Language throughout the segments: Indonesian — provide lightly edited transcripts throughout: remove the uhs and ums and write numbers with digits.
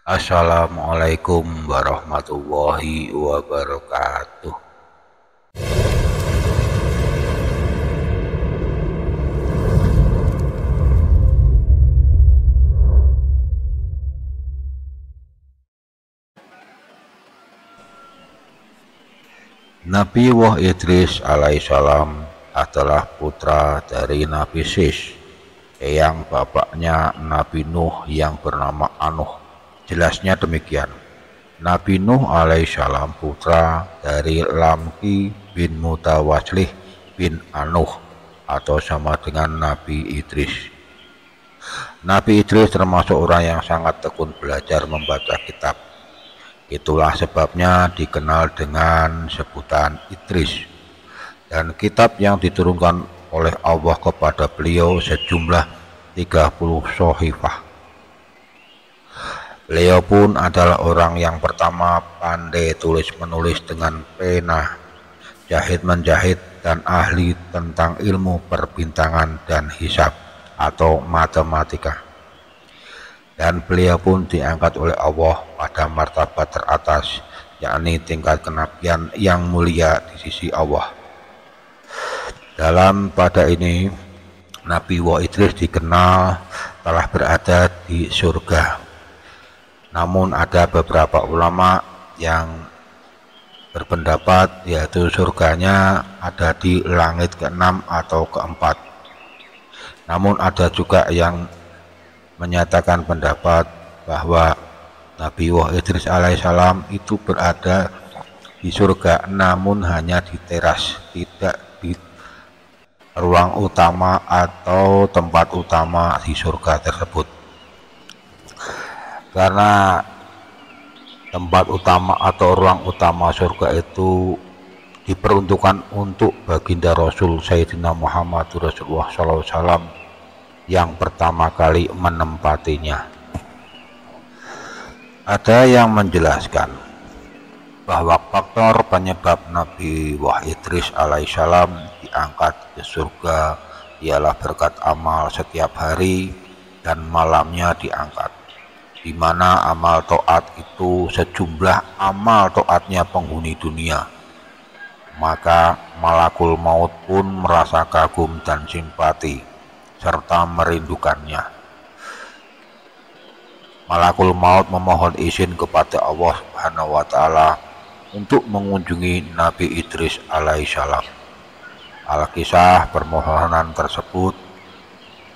Assalamualaikum warahmatullahi wabarakatuh. Nabi Wah Idris alaihissalam adalah putra dari Nabi Sis, eyang bapaknya Nabi Nuh yang bernama Anuh. Jelasnya demikian. Nabi Nuh alaihissalam putra dari Lamki bin Mutawaslih bin Anuh atau sama dengan Nabi Idris. Nabi Idris termasuk orang yang sangat tekun belajar membaca kitab. Itulah sebabnya dikenal dengan sebutan Idris. Dan kitab yang diturunkan oleh Allah kepada beliau sejumlah 30 sohifah. Beliau pun adalah orang yang pertama pandai tulis-menulis dengan pena, jahit-menjahit, dan ahli tentang ilmu perbintangan dan hisab atau matematika. Dan beliau pun diangkat oleh Allah pada martabat teratas, yakni tingkat kenabian yang mulia di sisi Allah. Dalam pada ini, Nabi Wah Idris dikenal telah berada di surga. Namun ada beberapa ulama yang berpendapat yaitu surganya ada di langit ke-6 atau ke-4. Namun ada juga yang menyatakan pendapat bahwa Nabi Wah Idris alaihissalam itu berada di surga namun hanya di teras, tidak di ruang utama atau tempat utama di surga tersebut. Karena tempat utama atau ruang utama surga itu diperuntukkan untuk baginda Rasul Sayyidina Muhammad Rasulullah SAW yang pertama kali menempatinya. Ada yang menjelaskan bahwa faktor penyebab Nabi Wah Idris alaihissalam diangkat ke surga ialah berkat amal setiap hari dan malamnya diangkat, di mana amal taat itu sejumlah amal taatnya penghuni dunia. Maka malakul maut pun merasa kagum dan simpati serta merindukannya. Malakul maut memohon izin kepada Allah Subhanahu wa taala untuk mengunjungi Nabi Idris alaihissalam. Alkisah permohonan tersebut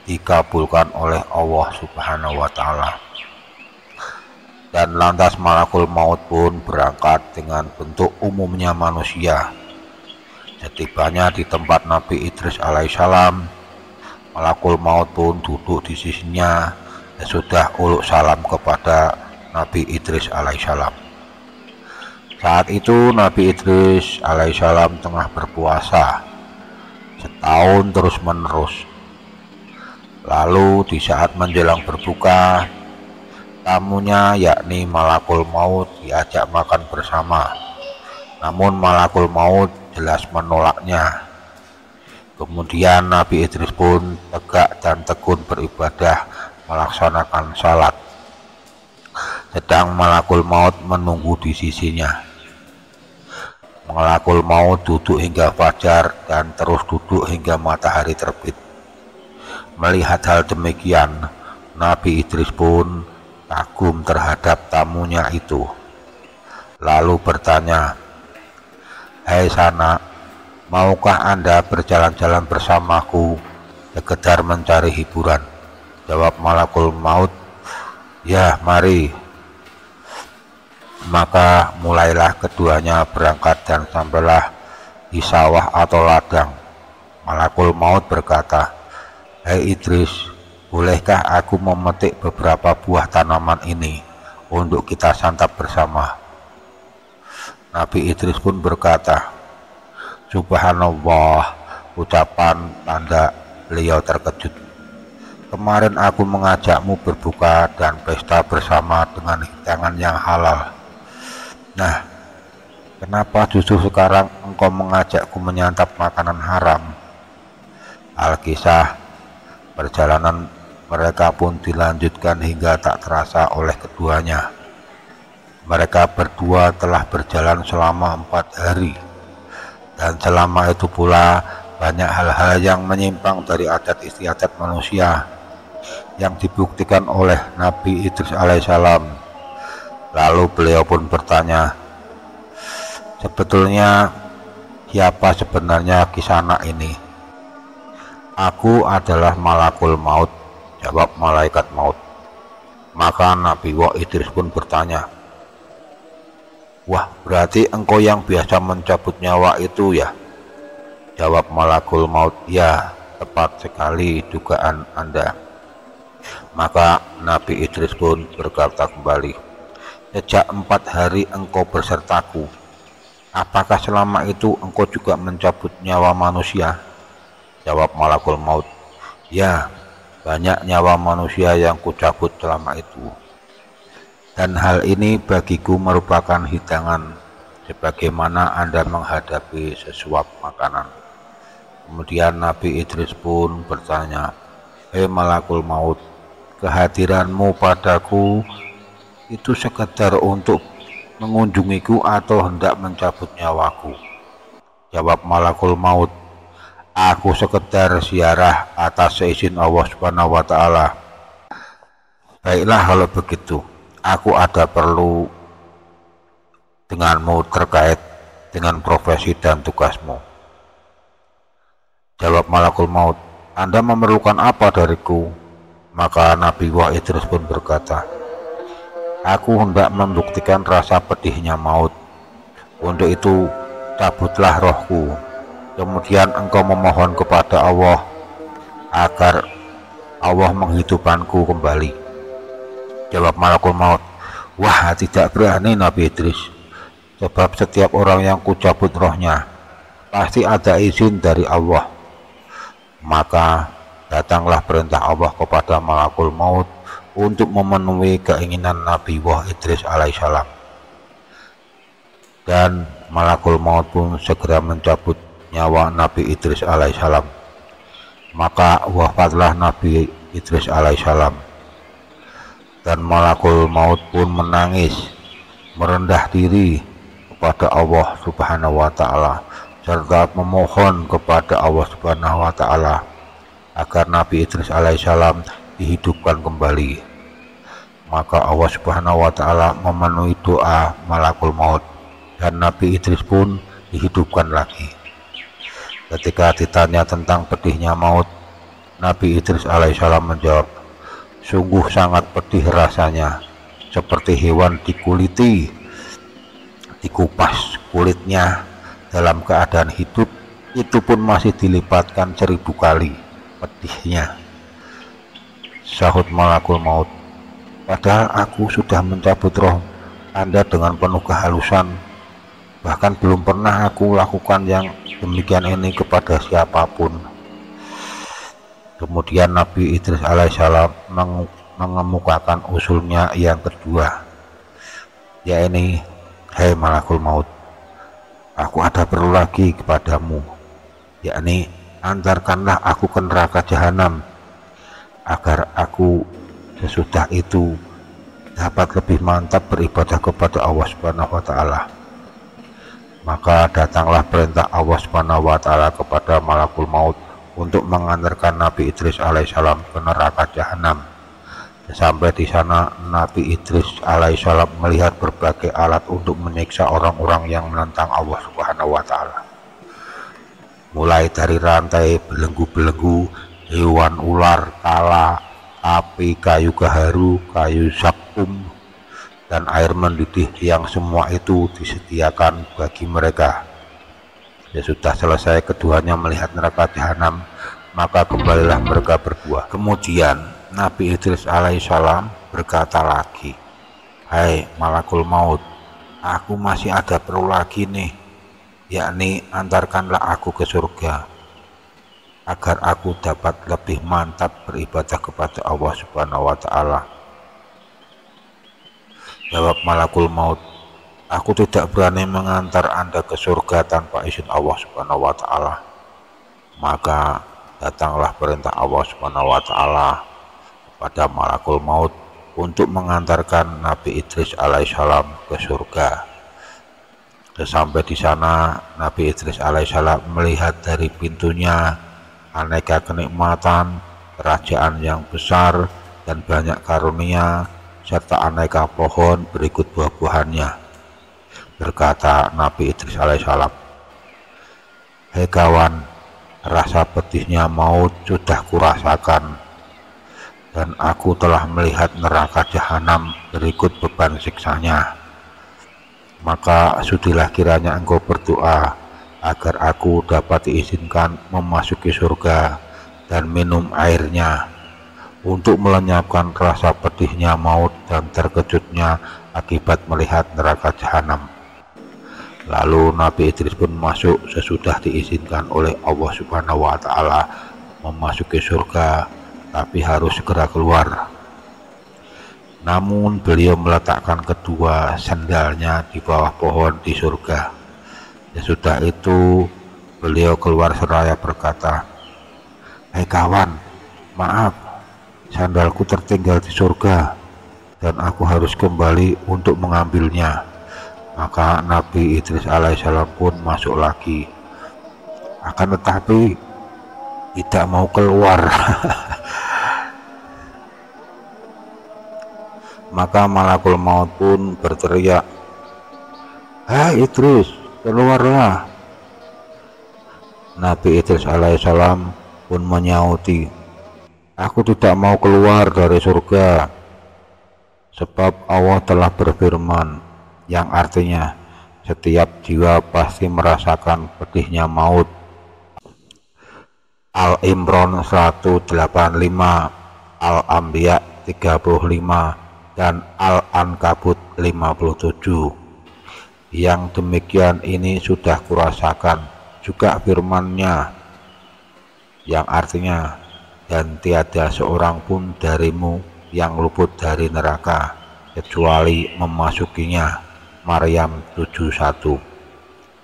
dikabulkan oleh Allah Subhanahu wa taala. Dan lantas malakul maut pun berangkat dengan bentuk umumnya manusia. Setibanya di tempat Nabi Idris alaihissalam, malakul maut pun duduk di sisinya dan sudah uluk salam kepada Nabi Idris alaihissalam. Saat itu Nabi Idris alaihissalam tengah berpuasa setahun terus menerus. Lalu di saat menjelang berbuka, tamunya yakni malakul maut diajak makan bersama. Namun malakul maut jelas menolaknya. Kemudian Nabi Idris pun tegak dan tekun beribadah melaksanakan salat, sedang malakul maut menunggu di sisinya. Malakul maut duduk hingga fajar dan terus duduk hingga matahari terbit. Melihat hal demikian, Nabi Idris pun kagum terhadap tamunya itu. Lalu bertanya, "Hai sanak, maukah Anda berjalan-jalan bersamaku sekedar mencari hiburan?" Jawab malakul maut, "Ya, mari." Maka mulailah keduanya berangkat dan sampailah di sawah atau ladang. Malakul maut berkata, "Hai Idris, bolehkah aku memetik beberapa buah tanaman ini untuk kita santap bersama?" Nabi Idris pun berkata, "Subhanallah," ucapan tanda beliau terkejut. "Kemarin aku mengajakmu berbuka dan pesta bersama dengan hidangan yang halal. Nah, kenapa justru sekarang engkau mengajakku menyantap makanan haram?" Alkisah perjalanan Mereka pun dilanjutkan hingga tak terasa oleh keduanya. Mereka berdua telah berjalan selama 4 hari, dan selama itu pula banyak hal-hal yang menyimpang dari adat istiadat manusia yang dibuktikan oleh Nabi Idris alaihissalam. Lalu beliau pun bertanya, sebetulnya siapa sebenarnya Kisanak ini? Aku adalah Malakul Maut, jawab malaikat maut. Maka Nabi Idris pun bertanya, wah, berarti engkau yang biasa mencabut nyawa itu ya? Jawab Malakul Maut, ya, tepat sekali dugaan Anda. Maka Nabi Idris pun berkata kembali, sejak 4 hari engkau bersertaku, apakah selama itu engkau juga mencabut nyawa manusia? Jawab Malakul Maut, ya, banyak nyawa manusia yang kucabut selama itu. Dan hal ini bagiku merupakan hidangan, sebagaimana Anda menghadapi sesuap makanan. Kemudian Nabi Idris pun bertanya, hei Malakul Maut, kehadiranmu padaku itu sekedar untuk mengunjungiku atau hendak mencabut nyawaku? Jawab Malakul Maut, aku sekedar ziarah atas seizin Allah Subhanahu wa Ta'ala. Baiklah kalau begitu, aku ada perlu denganmu terkait dengan profesi dan tugasmu. Jawab Malakul Maut, Anda memerlukan apa dariku? Maka Nabi Idris pun berkata, aku hendak membuktikan rasa pedihnya maut. Untuk itu cabutlah rohku, kemudian engkau memohon kepada Allah agar Allah menghidupkanku kembali. Jawab Malakul Maut, wah, tidak berani Nabi Idris, sebab setiap orang yang kucabut rohnya pasti ada izin dari Allah. Maka datanglah perintah Allah kepada Malakul Maut untuk memenuhi keinginan Nabi Idris alaihissalam. Dan Malakul Maut pun segera mencabut nyawa Nabi Idris alaihissalam. Maka wafatlah Nabi Idris alaihissalam. Dan Malakul Maut pun menangis, merendah diri kepada Allah Subhanahu wa Ta'ala, serta memohon kepada Allah Subhanahu wa Ta'ala agar Nabi Idris alaihissalam dihidupkan kembali. Maka Allah Subhanahu wa Ta'ala memenuhi doa Malakul Maut, dan Nabi Idris pun dihidupkan lagi. Ketika ditanya tentang pedihnya maut, Nabi Idris alaihissalam menjawab, sungguh sangat pedih rasanya, seperti hewan dikuliti, dikupas kulitnya dalam keadaan hidup, itu pun masih dilipatkan 1000 kali pedihnya. Sahut Malakul Maut, padahal aku sudah mencabut roh Anda dengan penuh kehalusan, bahkan belum pernah aku lakukan yang demikian ini kepada siapapun. Kemudian Nabi Idris alaihissalam mengemukakan usulnya yang kedua, yakni, hei Malakul Maut, aku ada perlu lagi kepadamu, yakni antarkanlah aku ke neraka jahanam, agar aku sesudah itu dapat lebih mantap beribadah kepada Allah Subhanahu wa Ta'ala. Maka datanglah perintah Allah Subhanahu wa Ta'ala kepada Malakul Maut untuk mengantarkan Nabi Idris alaihissalam ke neraka jahanam. Sampai di sana Nabi Idris alaihissalam melihat berbagai alat untuk menyiksa orang-orang yang menentang Allah Subhanahu wa Ta'ala, mulai dari rantai, belenggu-belenggu, hewan ular, kala, api, kayu gaharu, kayu zakum, dan air mendidih, yang semua itu disediakan bagi mereka. Sesudah selesai keduanya melihat neraka jahanam, maka kembalilah mereka berdua. Kemudian Nabi Idris alaihissalam berkata lagi, hai Malakul Maut, aku masih ada perlu lagi nih, yakni antarkanlah aku ke surga, agar aku dapat lebih mantap beribadah kepada Allah Subhanahu wa Ta'ala. Jawab Malakul Maut, aku tidak berani mengantar Anda ke surga tanpa izin Allah Subhanahu wa Ta'ala. Maka datanglah perintah Allah Subhanahu wa Ta'ala pada malakul maut untuk mengantarkan Nabi Idris alaihissalam ke surga. Sampai di sana, Nabi Idris alaihissalam melihat dari pintunya aneka kenikmatan, kerajaan yang besar dan banyak karunia, serta aneka pohon berikut buah-buahannya. Berkata Nabi Idris alaihissalam, "Hei kawan, rasa pedihnya maut sudah kurasakan, dan aku telah melihat neraka jahanam berikut beban siksanya. Maka sudilah kiranya engkau berdoa agar aku dapat diizinkan memasuki surga dan minum airnya, untuk melenyapkan rasa pedihnya maut dan terkejutnya akibat melihat neraka jahanam." Lalu Nabi Idris pun masuk sesudah diizinkan oleh Allah Subhanahu wa Ta'ala memasuki surga, tapi harus segera keluar. Namun beliau meletakkan kedua sandalnya di bawah pohon di surga. Sesudah itu beliau keluar seraya berkata, "Hei kawan, maaf, sandalku tertinggal di surga dan aku harus kembali untuk mengambilnya." Maka Nabi Idris alaihissalam pun masuk lagi, akan tetapi tidak mau keluar. Maka malakul maut pun berteriak, "Hai Idris, keluarlah." Nabi Idris alaihissalam pun menyauti, "Aku tidak mau keluar dari surga, sebab Allah telah berfirman, yang artinya setiap jiwa pasti merasakan pedihnya maut." Al-Imran 185, Al-Anbiya 35, dan Al-Ankabut 57. Yang demikian ini sudah kurasakan juga firman-Nya, yang artinya, dan tiada seorang pun darimu yang luput dari neraka kecuali memasukinya. Maryam 71.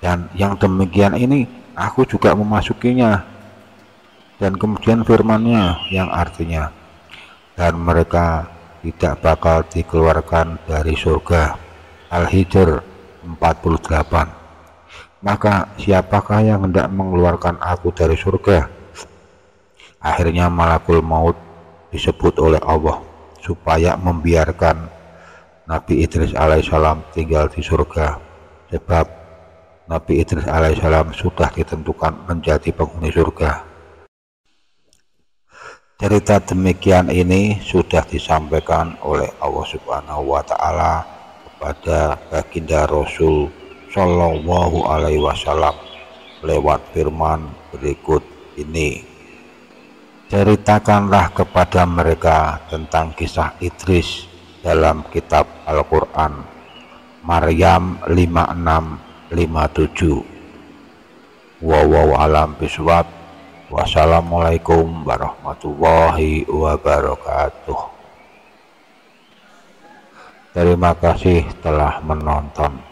Dan yang demikian ini aku juga memasukinya. Dan kemudian firman-Nya yang artinya, dan mereka tidak bakal dikeluarkan dari surga. Al-Hijr 48. Maka siapakah yang hendak mengeluarkan aku dari surga? Akhirnya malakul maut disebut oleh Allah supaya membiarkan Nabi Idris alaihissalam tinggal di surga, sebab Nabi Idris alaihissalam sudah ditentukan menjadi penghuni surga. Cerita demikian ini sudah disampaikan oleh Allah Subhanahu wa Ta'ala kepada baginda Rasul Shallallahu Alaihi Wasallam lewat firman berikut ini, "Ceritakanlah kepada mereka tentang kisah Idris dalam kitab Al-Quran." Maryam 56-57. Wallahu alam bisawab. Wassalamualaikum warahmatullahi wabarakatuh. Terima kasih telah menonton.